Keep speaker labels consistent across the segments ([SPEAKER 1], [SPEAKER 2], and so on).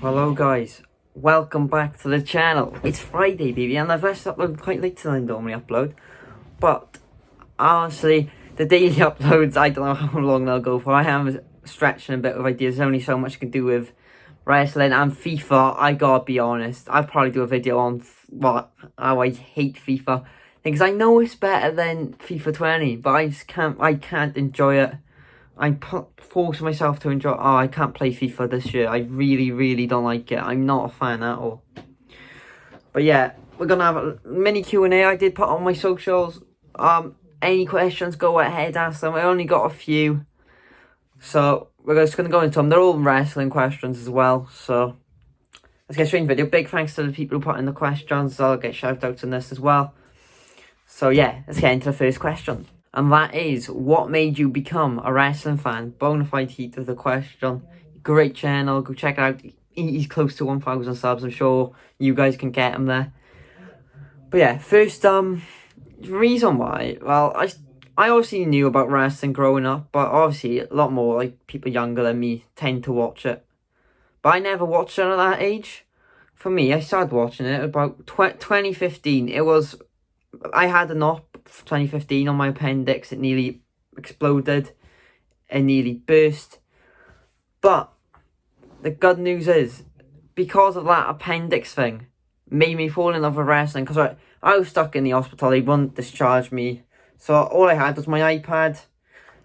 [SPEAKER 1] Hello guys, welcome back to the channel. It's Friday baby and I've actually uploaded quite late than I normally upload. But honestly, the daily uploads, I don't know how long they'll go for. I am stretching a bit of ideas. There's only so much I can do with wrestling and FIFA. I gotta be honest, I'll probably do a video on how I hate FIFA. Because I know it's better than FIFA 20, but I can't enjoy it. I force myself to enjoy. Oh, I can't play FIFA this year. I really don't like it. I'm not a fan at all. But yeah, we're gonna have a mini Q&A. I did put on my socials. Any questions? Go ahead, ask them. I only got a few, so we're just gonna go into them. They're all wrestling questions as well. So let's get straight into the video. Big thanks to the people who put in the questions. I'll get shout outs on this as well. So yeah, let's get into the first question. And that is, what made you become a wrestling fan? Bonafide heat of the question. Great channel, go check it out. He's close to 1,000 subs. I'm sure you guys can get him there. But yeah, first reason why. Well, I obviously knew about wrestling growing up, but obviously a lot more like people younger than me tend to watch it. But I never watched it at that age. For me, I started watching it about 2015. I had an op 2015 on my appendix. It nearly exploded. It nearly burst. But the good news is, because of that appendix thing, made me fall in love with wrestling. Because I was stuck in the hospital. They wouldn't discharge me. So all I had was my iPad.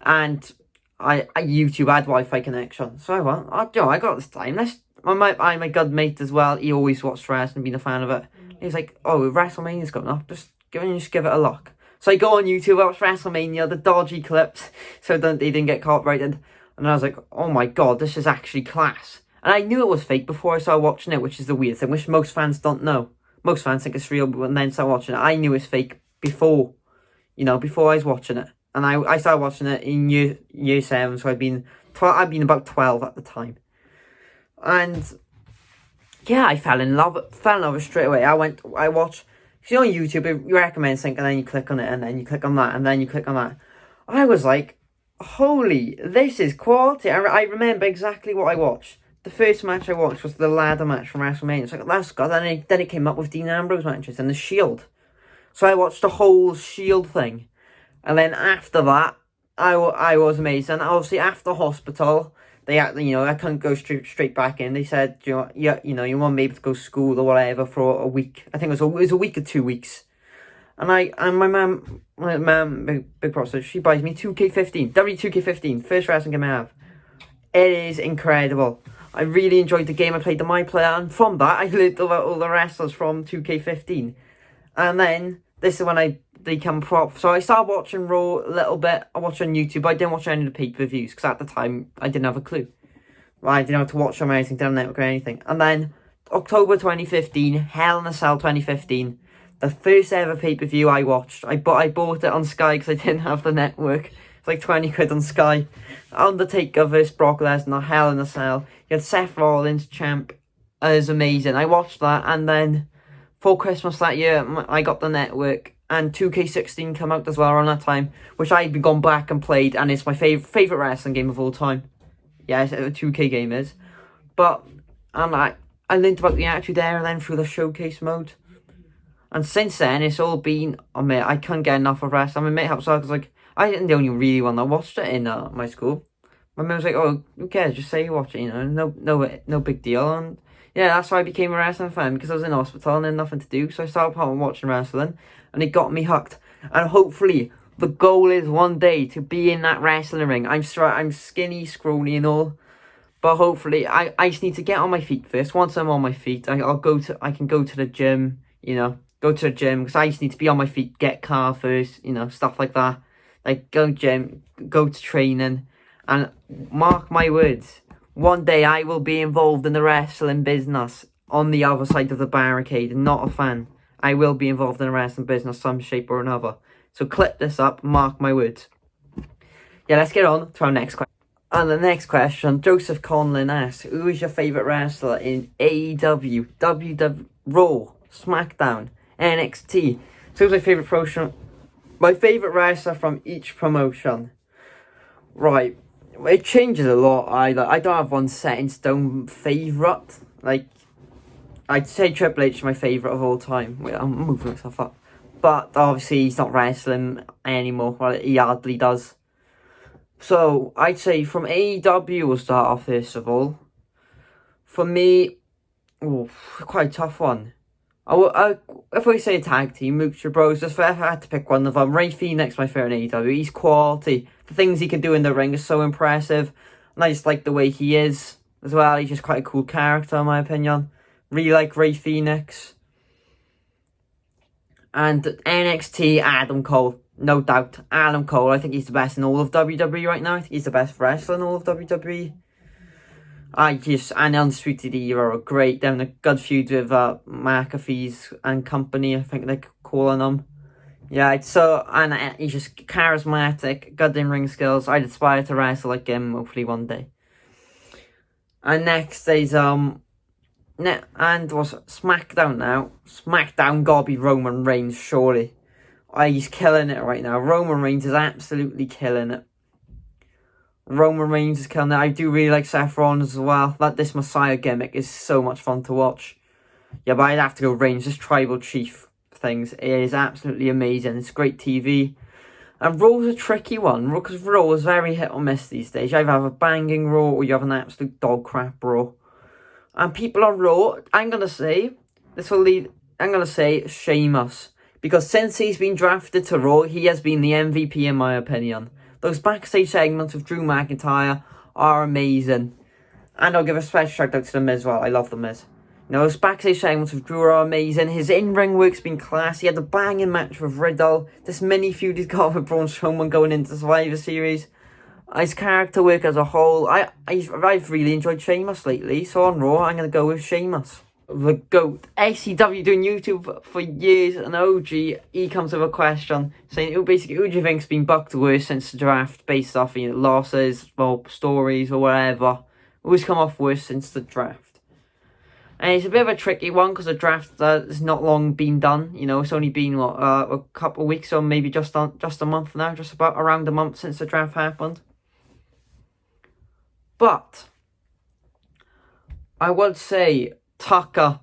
[SPEAKER 1] And I YouTube had Wi-Fi connection. So I went, I got this time. My good mate as well. He always watched wrestling, been a fan of it. He's like, oh, WrestleMania's going up. Just give it a look. So I go on YouTube, watch WrestleMania, the dodgy clips, so they didn't get copyrighted. And I was like, oh my god, this is actually class. And I knew it was fake before I started watching it, which is the weird thing, which most fans don't know. Most fans think it's real, but then start watching it. I knew it's fake before I was watching it. And I started watching it in year 7, so I'd been about 12 at the time. And yeah, I fell in love with it straight away. I watched. You know, on YouTube, it recommends something, and then you click on it, and then you click on that, and then you click on that. I was like, holy, this is quality. I remember exactly what I watched. The first match I watched was the ladder match from WrestleMania. It's like, that's good. Then it came up with Dean Ambrose matches and the Shield. So I watched the whole Shield thing. And then after that, I was amazed. And obviously, after hospital, they had, I couldn't go straight back in. They said, you won't be able to go to school or whatever for a week. I think it was a week or 2 weeks. And my mum, big process, she buys me 2K15, W2K15, first wrestling game I have. It is incredible. I really enjoyed the game. I played the My Player, and from that, I learned about all the wrestlers from 2K15. And then, this is when I become prop. So I started watching Raw a little bit. I watched on YouTube. I didn't watch any of the pay-per-views because at the time I didn't have a clue. I didn't have to watch them or anything, didn't network or anything. And then October 2015, Hell in a Cell 2015, the first ever pay-per-view I watched. I bought it on Sky because I didn't have the network. It's like 20 quid on Sky. Undertaker vs Brock Lesnar, Hell in a Cell. You had Seth Rollins, champ. It was amazing. I watched that, and then for Christmas that year, I got the network. And 2K16 came out as well around that time, which I'd gone back and played, and it's my favourite wrestling game of all time. Yeah, a 2K game is. But I learned about the Attitude Era then through the showcase mode. And since then, it's all been, I couldn't get enough of wrestling. My mate helps out, because I didn't the only really one that watched it in my school. My mate was like, oh, who cares, just say you watch it, no big deal. And yeah, that's how I became a wrestling fan, because I was in hospital and had nothing to do. So I started watching wrestling, and it got me hooked. And hopefully, the goal is one day to be in that wrestling ring. I'm skinny, scrawny and all. But hopefully, I just need to get on my feet first. Once I'm on my feet, I can go to the gym, because I just need to be on my feet, get car first, stuff like that. Like, go gym, go to training. And mark my words, one day I will be involved in the wrestling business on the other side of the barricade, not a fan. I will be involved in a wrestling business some shape or another. So clip this up, mark my words. Yeah, let's get on to our next question. And the next question, Joseph Conlon asks, who is your favourite wrestler in AEW, WWE, Raw, SmackDown, NXT? So who's my favourite promotion? My favourite wrestler from each promotion. Right. It changes a lot. I don't have one set in stone favourite. Like, I'd say Triple H is my favourite of all time. Wait, I'm moving myself up. But obviously he's not wrestling anymore. Well, he hardly does. So, I'd say from AEW we'll start off first of all. For me, quite a tough one. If we say a tag team, Lucha Bros, if I had to pick one of them, Rey Fenix, my favourite in AEW. He's quality. The things he can do in the ring is so impressive. And I just like the way he is as well. He's just quite a cool character, in my opinion. Really like Rey Fenix. And NXT, Adam Cole. No doubt. Adam Cole, I think he's the best in all of WWE right now. I think he's the best wrestler in all of WWE. And Undisputed Era are great. They're in a good feud with McAfee's and company, I think they're calling them. Yeah, he's just charismatic, good in-ring skills. I'd aspire to wrestle like him, hopefully one day. And next is, SmackDown now. SmackDown gotta be Roman Reigns, surely. He's killing it right now. Roman Reigns is absolutely killing it. Roman Reigns is killing it. I do really like Seth Rollins as well. This Messiah gimmick is so much fun to watch. Yeah, but I'd have to go Reigns. This Tribal Chief things, it is absolutely amazing. It's great TV. And Raw's a tricky one, because Raw is very hit or miss these days. You either have a banging Raw or you have an absolute dog crap Raw. And people on Raw, I'm going to say Sheamus. Because since he's been drafted to Raw, he has been the MVP in my opinion. Those backstage segments with Drew McIntyre are amazing. And I'll give a special shout out to The Miz as well. I love The Miz. Those backstage segments with Drew are amazing. His in-ring work's been class. He had a banging match with Riddle. This mini feud he's got with Braun Strowman going into Survivor Series. His character work as a whole. I've really enjoyed Sheamus lately. So on Raw, I'm going to go with Sheamus. The GOAT. SCW doing YouTube for years. And OG, he comes with a question saying, who do you think's been booked worse since the draft based off losses or stories or whatever? Who's come off worse since the draft? And it's a bit of a tricky one because the draft has not long been done. It's only been a couple of weeks or maybe just a month now, just about around a month since the draft happened. But I would say Tucker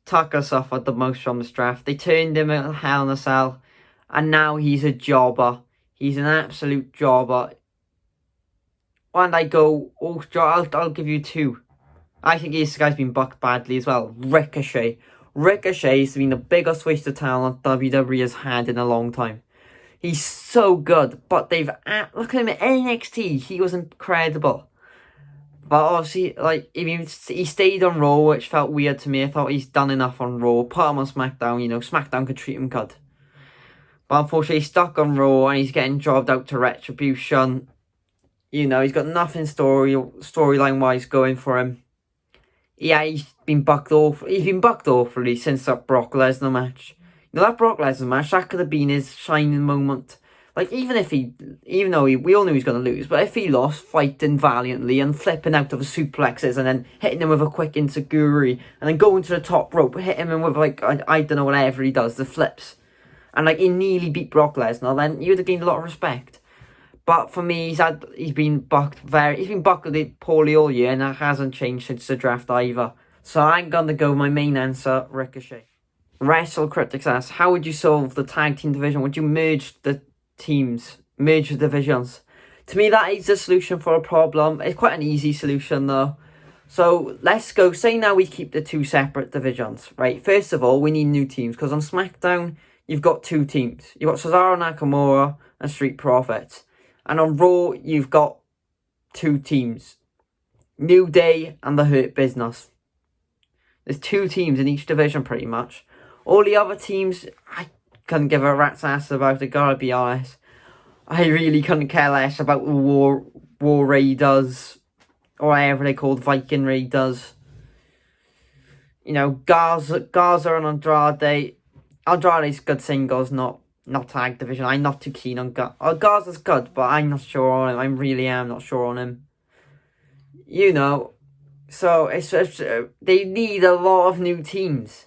[SPEAKER 1] suffered the most from this draft. They turned him in Hell in a Cell, and now he's a jobber. He's an absolute jobber. And I'll give you two. I think this guy's been bucked badly as well. Ricochet. Ricochet's been the biggest waste of talent WWE has had in a long time. He's so good, but look at him at NXT. He was incredible. But obviously, he stayed on Raw, which felt weird to me. I thought he's done enough on Raw. Put him on SmackDown, SmackDown could treat him good. But unfortunately, he's stuck on Raw and he's getting jobbed out to Retribution. He's got nothing storyline-wise going for him. Yeah, he's been bucked awfully since that Brock Lesnar match. That Brock Lesnar match, that could have been his shining moment. Even though we all knew he was going to lose, but if he lost, fighting valiantly and flipping out of the suplexes and then hitting him with a quick enziguri and then going to the top rope, hitting him with I don't know, whatever he does, the flips. And he nearly beat Brock Lesnar, then you'd have gained a lot of respect. But for me, he's been bucked poorly all year, and that hasn't changed since the draft either. So I'm going to go with my main answer, Ricochet. Wrestle Critics asks, how would you solve the tag team division? Would you merge the divisions? To me, that is the solution for a problem. It's quite an easy solution though. So let's go. Say now we keep the two separate divisions, right? First of all, we need new teams because on SmackDown you've got two teams. You've got Cesaro Nakamura and Street Profits, and on Raw you've got two teams, New Day and the Hurt Business. There's two teams in each division pretty much. All the other teams, I couldn't give a rat's ass about it, gotta be honest. I really couldn't care less about the War Raiders, or whatever they called, Viking Raiders. Garza and Andrade. Andrade's good singles, not tag division. I'm not too keen on Garza. Garza's good, but I'm not sure on him. I really am not sure on him. So it's just, they need a lot of new teams.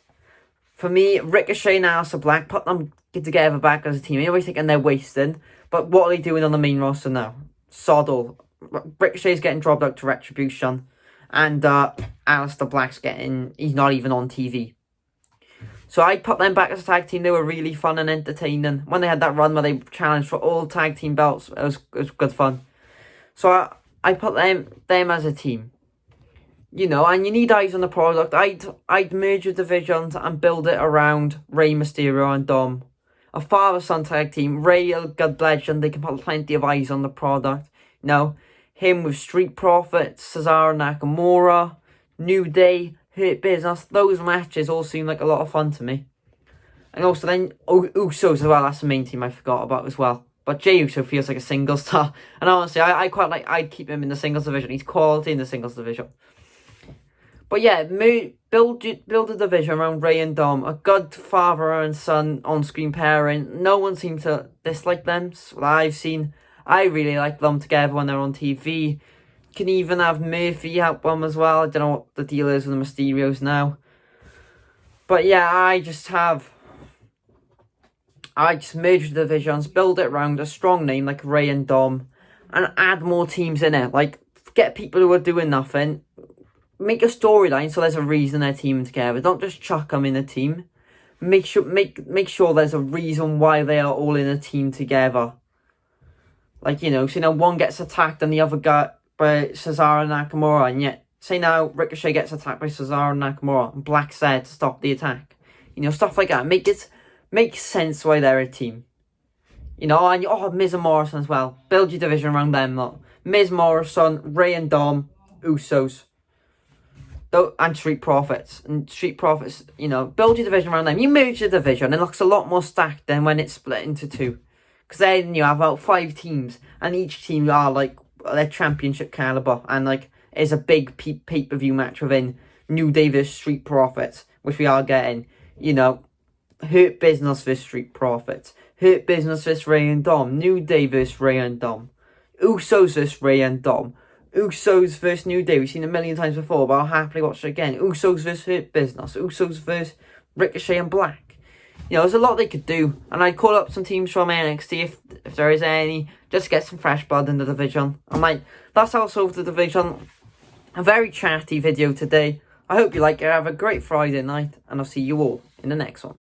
[SPEAKER 1] For me, Ricochet and Aleister Black, put them together back as a team. You're always thinking they're wasting, but what are they doing on the main roster now? Ricochet's getting dropped out to Retribution, And Aleister Black's he's not even on TV. So I put them back as a tag team. They were really fun and entertaining. When they had that run where they challenged for all tag team belts, it was good fun. So I put them as a team. You know, and you need eyes on the product. I'd merge the divisions and build it around Rey Mysterio and Dom. A father-son tag team. Rey, a good legend. They can put plenty of eyes on the product. You know, him with Street Profits, Cesaro Nakamura, New Day, Hurt Business. Those matches all seem like a lot of fun to me. And also then Usos as well. That's the main team I forgot about as well. But Jey Uso feels like a single star. And honestly, I quite like. I'd keep him in the singles division. He's quality in the singles division. But yeah, build a division around Rey and Dom. A good father and son on-screen pairing. No one seems to dislike them. So what I've seen. I really like them together when they're on TV. Can even have Murphy help them as well. I don't know what the deal is with the Mysterios now. But yeah, I just merge the divisions, build it around a strong name like Rey and Dom, and add more teams in it. Like, get people who are doing nothing. Make a storyline so there's a reason they're teaming together. Don't just chuck them in a team. Make sure there's a reason why they are all in a team together. Like, you know, so now one gets attacked and the other guy by Cesaro Nakamura, and yet say now Ricochet gets attacked by Cesaro Nakamura and Black's there to stop the attack. You know, stuff like that. Make sense why they're a team. You know, and Miz and Morrison as well. Build your division around them lot. Miz, Morrison, Rey and Dom, Usos. And Street Profits. And Street Profits, you know, build your division around them. You merge the division, it looks a lot more stacked than when it's split into two. Because then you have about 5 teams, and each team are like their championship caliber, and like is a big pay-per-view match within New Day vs Street Profits, which we are getting. You know, Hurt Business vs Street Profits, Hurt Business vs Rey and Dom, New Day vs Rey and Dom, Usos vs Rey and Dom, Usos vs New Day. We've seen it a million times before, but I'll happily watch it again. Usos vs Hurt Business, Usos vs Ricochet and Black. You know, there's a lot they could do, and I'd call up some teams from NXT if there is any, just to get some fresh blood in the division. And like, that's also the division. A very chatty video today. I hope you like it. Have a great Friday night, and I'll see you all in the next one.